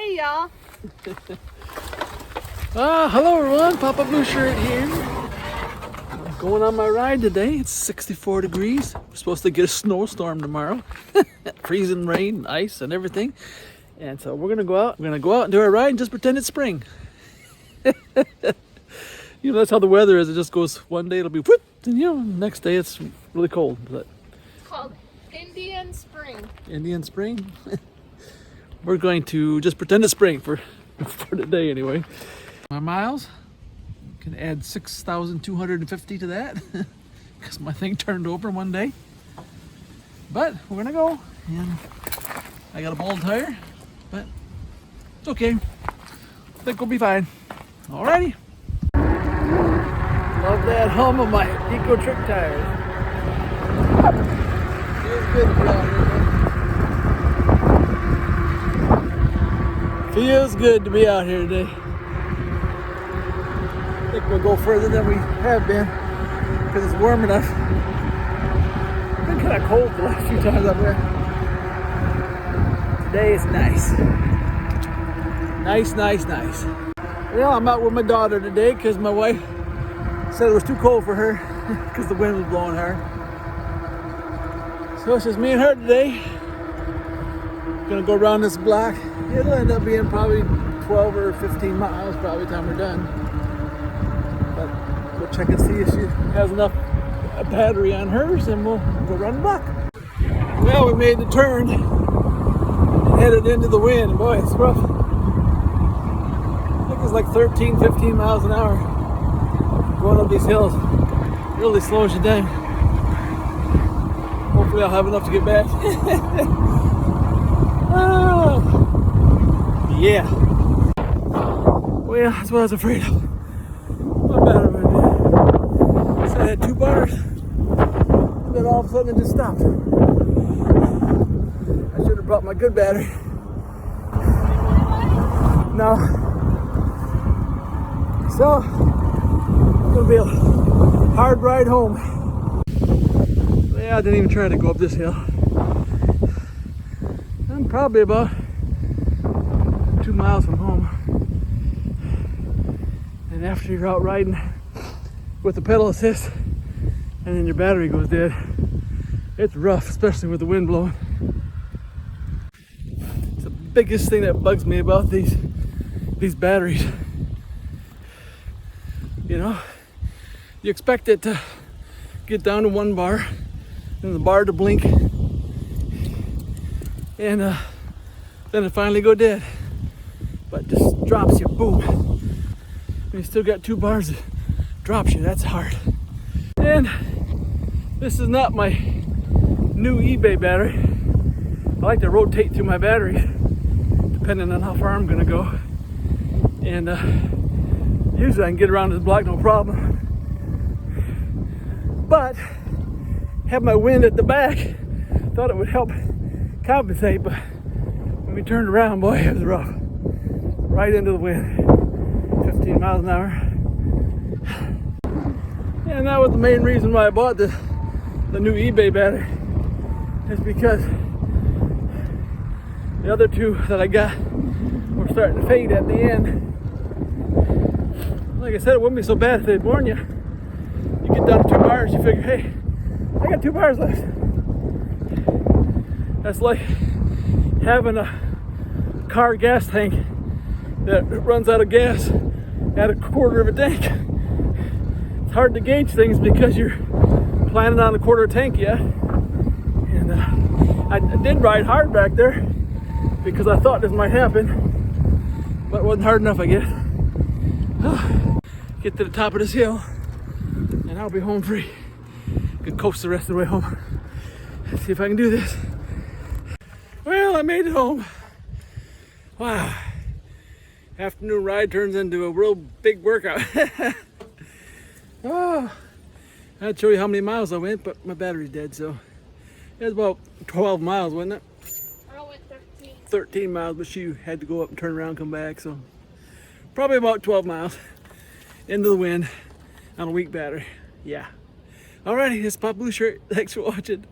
Hey y'all. Hello everyone, Papa Blue Shirt here. I'm going on my ride today. It's 64 degrees. We're supposed to get a snowstorm tomorrow. Freezing rain, ice, and everything. And so we're gonna go out. We're gonna go out and do our ride and just pretend it's spring. You know, that's how the weather is. It just goes one day it'll be whoop, and next day it's really cold. But It's called Indian Spring. Indian spring. We're going to just pretend it's spring for today anyway. My miles, can add 6,250 to that because my thing turned over one day. But we're gonna go, and I got a bald tire, but it's okay. I think we'll be fine. Alrighty. Love that hum of my Ecotric tires. Feels good to be out here today. Feels good to be out here today. I think we'll go further than we have been because it's warm enough. It's been kind of cold the last few times up there. Today is nice. Nice. Well, I'm out with my daughter today because my wife said it was too cold for her because the wind was blowing hard. So it's just me and her today. Gonna go around this block. It'll end up being probably 12 or 15 miles probably by the time we're done. But we'll check and see if she has enough battery on hers, and we'll go around the block. Well, we made the turn and headed into the wind. Boy, it's rough. I think it's like 13, 15 miles an hour going up these hills. It really slows you down. Hopefully I'll have enough to get back. Yeah. Well, that's what I was afraid of. My battery went dead. So I had 2 bars, and then all of a sudden it just stopped. I should have brought my good battery. No. So, it's gonna be a hard ride home. Yeah, I didn't even try to go up this hill. I'm probably about 2 miles from home. And after you're out riding with the pedal assist and then your battery goes dead, it's rough, especially with the wind blowing. It's the biggest thing that bugs me about these batteries. You know, you expect it to get down to 1 bar and the bar to blink, and then it finally go dead. But it just drops you, boom. When you still got 2 bars, it drops you. That's hard. And this is not my new eBay battery. I like to rotate through my batteries depending on how far I'm gonna go. And usually I can get around this block no problem. But have my wind at the back, thought it would help compensate, but when we turned around, boy, it was rough. Right into the wind, 15 miles an hour. And that was the main reason why I bought the new eBay battery, is because the other 2 that I got were starting to fade at the end. Like I said, it wouldn't be so bad if they'd warn you. You get down to 2 bars, you figure, hey, I got 2 bars left. That's like having a car gas tank that runs out of gas at 1/4 of a tank. It's hard to gauge things because you're planning on 1/4 tank yet. And I did ride hard back there because I thought this might happen, but it wasn't hard enough, I guess. Get to the top of this hill and I'll be home free. Could coast the rest of the way home. Let's see if I can do this. Well, I made it home. Wow. Afternoon ride turns into a real big workout. Oh, I'd show you how many miles I went, but my battery's dead, so it was about 12 miles, wasn't it? I went 13. 13 miles, but she had to go up and turn around and come back, so probably about 12 miles into the wind on a weak battery. Yeah. Alrighty, this is Papa Blue Shirt. Thanks for watching.